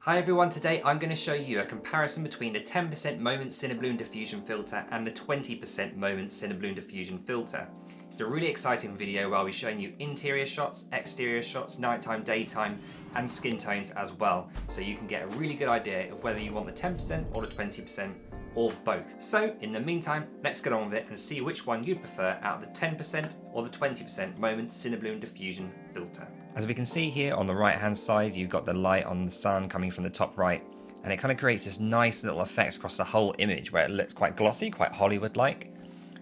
Hi everyone, today I'm going to show you a comparison between the 10% Moment Cinebloom Diffusion filter and the 20% Moment Cinebloom Diffusion filter. It's a really exciting video where I'll be showing you interior shots, exterior shots, nighttime, daytime and skin tones as well, so you can get a really good idea of whether you want the 10% or the 20% or both. So in the meantime, let's get on with it and see which one you'd prefer out of the 10% or the 20% Moment Cinebloom Diffusion filter. As we can see here on the right hand side, you've got the light on the sun coming from the top right, and it kind of creates this nice little effect across the whole image where it looks quite glossy, quite Hollywood-like,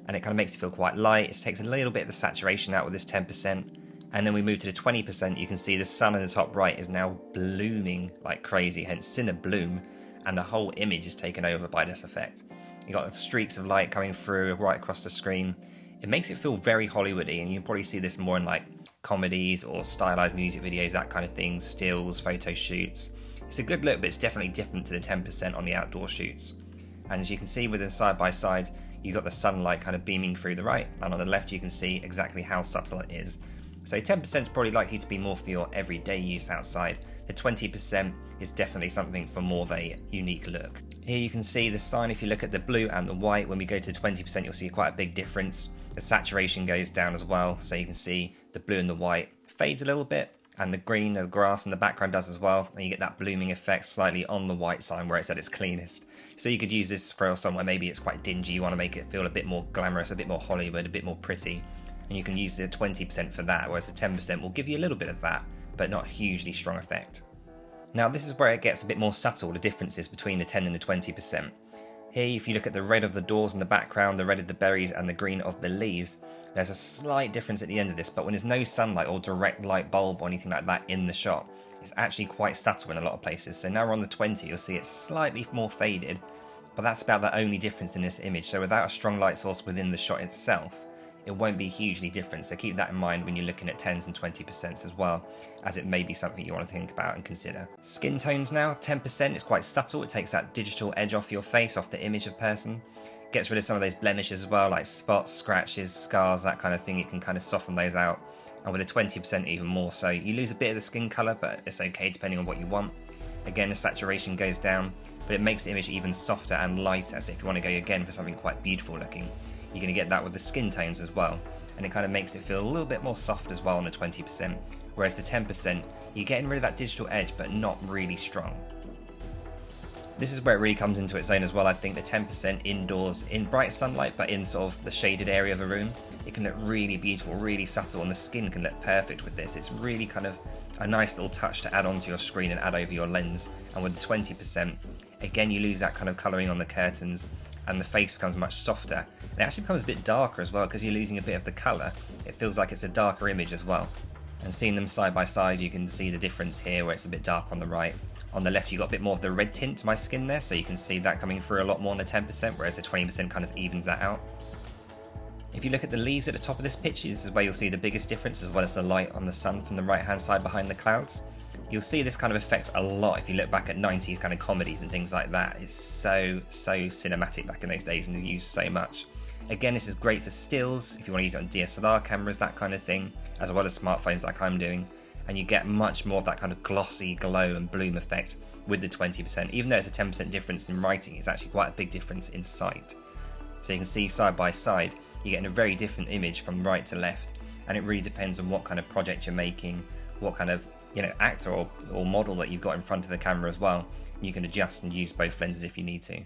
and it kind of makes it feel quite light. It takes a little bit of the saturation out with this 10%, and then we move to the 20%. You can see the sun in the top right is now blooming like crazy, hence Cinebloom, and the whole image is taken over by this effect. You've got streaks of light coming through right across the screen. It makes it feel very Hollywoody, and you can probably see this more in like comedies or stylized music videos, that kind of thing, stills, photo shoots. It's a good look, but it's definitely different to the 10% on the outdoor shoots. And as you can see with them side by side, you've got the sunlight kind of beaming through the right, and on the left you can see exactly how subtle it is. So 10% is probably likely to be more for your everyday use outside. The 20% is definitely something for more of a unique look. Here you can see the sign. If you look at the blue and the white, when we go to 20% you'll see quite a big difference. The saturation goes down as well, so you can see the blue and the white fades a little bit, and the green, the grass in the background does as well, and you get that blooming effect slightly on the white sign where it's at its cleanest. So you could use this for somewhere maybe it's quite dingy, you want to make it feel a bit more glamorous, a bit more Hollywood, a bit more pretty, and you can use the 20% for that, whereas the 10% will give you a little bit of that, but not a hugely strong effect. Now this is where it gets a bit more subtle, the differences between the 10 and the 20%. Here, if you look at the red of the doors in the background, the red of the berries and the green of the leaves, there's a slight difference at the end of this, but when there's no sunlight or direct light bulb or anything like that in the shot, it's actually quite subtle in a lot of places. So now we're on the 20, you'll see it's slightly more faded, but that's about the only difference in this image. So without a strong light source within the shot itself, it won't be hugely different, so keep that in mind when you're looking at 10s and 20% as well, as it may be something you want to think about and consider. Skin tones now, 10% is quite subtle. It takes that digital edge off your face, off the image of person. Gets rid of some of those blemishes as well, like spots, scratches, scars, that kind of thing. It can kind of soften those out, and with a 20% even more so. You lose a bit of the skin colour, but it's okay depending on what you want. Again, the saturation goes down, but it makes the image even softer and lighter, so if you want to go again for something quite beautiful looking, you're going to get that with the skin tones as well, and it kind of makes it feel a little bit more soft as well on the 20%, whereas the 10%, you're getting rid of that digital edge but not really strong. This is where it really comes into its own as well. I think the 10% indoors in bright sunlight, but in sort of the shaded area of a room, it can look really beautiful, really subtle, and the skin can look perfect with this. It's really kind of a nice little touch to add onto your screen and add over your lens. And with the 20%, again you lose that kind of colouring on the curtains, and the face becomes much softer. It actually becomes a bit darker as well, because you're losing a bit of the colour. It feels like it's a darker image as well. And seeing them side by side, you can see the difference here where it's a bit dark on the right. On the left, you've got a bit more of the red tint to my skin there, so you can see that coming through a lot more on the 10%, whereas the 20% kind of evens that out. If you look at the leaves at the top of this picture, this is where you'll see the biggest difference, as well as the light on the sun from the right hand side behind the clouds. You'll see this kind of effect a lot if you look back at 90s kind of comedies and things like that. It's so cinematic back in those days and used so much. Again, this is great for stills, if you want to use it on DSLR cameras, that kind of thing, as well as smartphones like I'm doing. And you get much more of that kind of glossy glow and bloom effect with the 20%. Even though it's a 10% difference in writing, it's actually quite a big difference in sight. So you can see side by side, you're getting a very different image from right to left, and it really depends on what kind of project you're making, what kind of actor or model that you've got in front of the camera as well. You can adjust and use both lenses if you need to.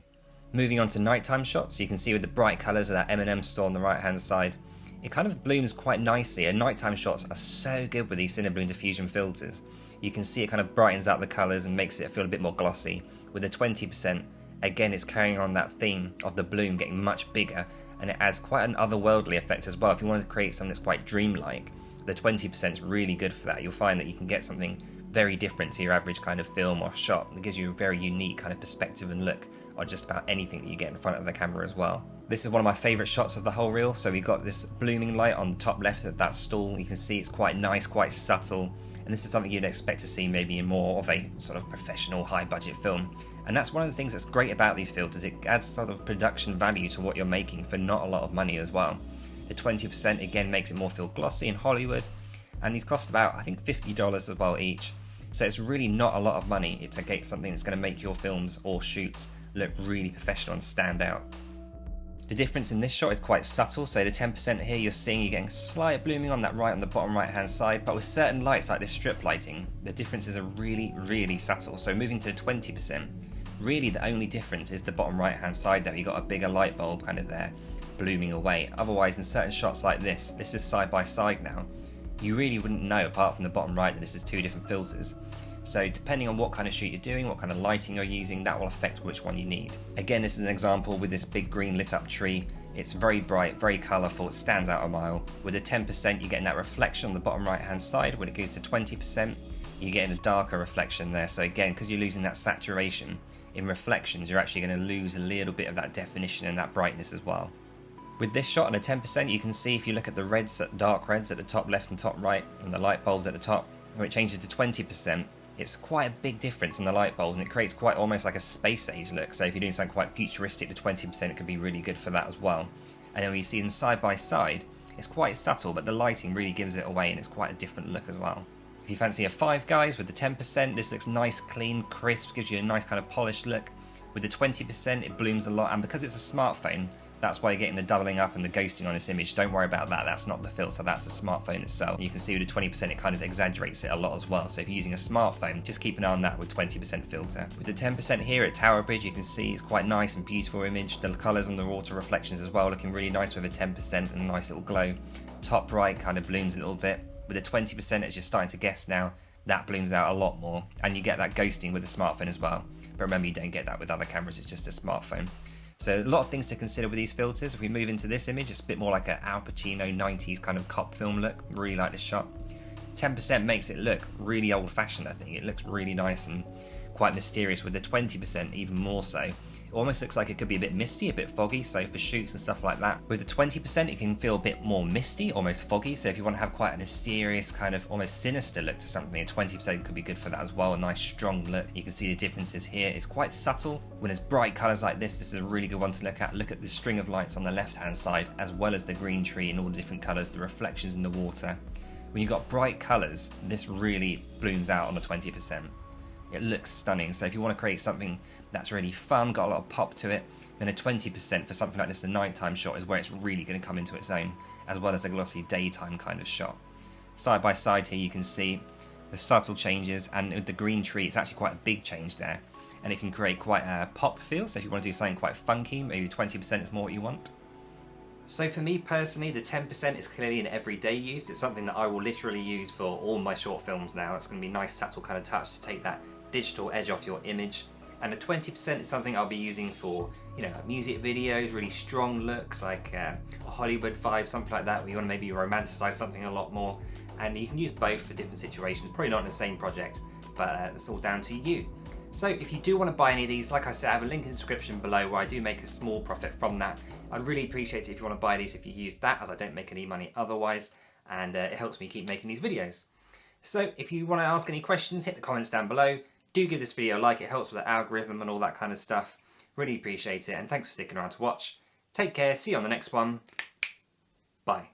Moving on to nighttime shots, you can see with the bright colours of that M&M store on the right hand side, it kind of blooms quite nicely, and nighttime shots are so good with these Cinebloom Diffusion filters. You can see it kind of brightens out the colours and makes it feel a bit more glossy. With the 20%, again it's carrying on that theme of the bloom getting much bigger, and it adds quite an otherworldly effect as well. If you want to create something that's quite dreamlike, the 20% is really good for that. You'll find that you can get something very different to your average kind of film or shot. It gives you a very unique kind of perspective and look on just about anything that you get in front of the camera as well. This is one of my favourite shots of the whole reel. So we got this blooming light on the top left of that stall. You can see it's quite nice, quite subtle, and this is something you'd expect to see maybe in more of a sort of professional high budget film. And that's one of the things that's great about these filters. It adds sort of production value to what you're making for not a lot of money as well. The 20% again makes it more feel glossy in Hollywood, and these cost about, I think, $50 as well each. So it's really not a lot of money to get something that's going to make your films or shoots look really professional and stand out. The difference in this shot is quite subtle, so the 10% here you're getting slight blooming on that on the bottom right hand side, but with certain lights like this strip lighting, the differences are really subtle. So moving to the 20%, really the only difference is the bottom right hand side there. You've got a bigger light bulb kind of there blooming away. Otherwise, in certain shots like this is side by side now, you really wouldn't know apart from the bottom right that this is two different filters. So depending on what kind of shoot you're doing, what kind of lighting you're using, that will affect which one you need. Again, this is an example with this big green lit up tree. It's very bright, very colourful, it stands out a mile. With the 10%, you're getting that reflection on the bottom right hand side. When it goes to 20%, you're getting a darker reflection there. So again, because you're losing that saturation in reflections, you're actually going to lose a little bit of that definition and that brightness as well. With this shot on a 10%, you can see if you look at the reds, dark reds at the top left and top right, and the light bulbs at the top, when it changes to 20%, it's quite a big difference in the light bulb, and it creates quite almost like a space age look. So if you're doing something quite futuristic, the 20% could be really good for that as well. And then when you see them side by side, it's quite subtle, but the lighting really gives it away, and it's quite a different look as well. If you fancy a 5 guys with the 10%, this looks nice, clean, crisp, gives you a nice kind of polished look. With the 20%, it blooms a lot, and because it's a smartphone, that's why you're getting the doubling up and the ghosting on this image. Don't worry about that, that's not the filter, that's the smartphone itself. You can see with the 20% it kind of exaggerates it a lot as well, so if you're using a smartphone, just keep an eye on that with 20% filter. With the 10% here at Tower Bridge, you can see it's quite nice and beautiful image. The colours and the water reflections as well, looking really nice with a 10% and a nice little glow. Top right kind of blooms a little bit. With the 20%, as you're starting to guess now, that blooms out a lot more, and you get that ghosting with the smartphone as well. But remember, you don't get that with other cameras, it's just a smartphone. So a lot of things to consider with these filters. If we move into this image, it's a bit more like an Al Pacino 90s kind of cop film look. Really like this shot. 10% makes it look really old-fashioned, I think. It looks really nice and quite mysterious. With the 20% even more so. It almost looks like it could be a bit misty, a bit foggy, so for shoots and stuff like that. With the 20%, it can feel a bit more misty, almost foggy, so if you want to have quite a mysterious, kind of almost sinister look to something, a 20% could be good for that as well, a nice strong look. You can see the differences here. It's quite subtle. When there's bright colours like this is a really good one to look at. Look at the string of lights on the left-hand side, as well as the green tree and all the different colours, the reflections in the water. When you've got bright colours, this really blooms out on the 20%. It looks stunning, so if you want to create something that's really fun, got a lot of pop to it, then a 20% for something like this, the nighttime shot, is where it's really going to come into its own, as well as a glossy daytime kind of shot. Side by side here you can see the subtle changes, and with the green tree it's actually quite a big change there, and it can create quite a pop feel, so if you want to do something quite funky, maybe 20% is more what you want. So for me personally, the 10% is clearly an everyday use. It's something that I will literally use for all my short films now. It's going to be a nice subtle kind of touch to take that digital edge off your image. And the 20% is something I'll be using for, music videos, really strong looks, like a Hollywood vibe, something like that, where you want to maybe romanticize something a lot more. And you can use both for different situations, probably not in the same project, but it's all down to you. So if you do want to buy any of these, like I said, I have a link in the description below where I do make a small profit from that. I'd really appreciate it if you want to buy these, if you use that, as I don't make any money otherwise, and it helps me keep making these videos. So if you want to ask any questions, hit the comments down below. Do give this video a like, it helps with the algorithm and all that kind of stuff. Really appreciate it, and thanks for sticking around to watch. Take care, see you on the next one. Bye.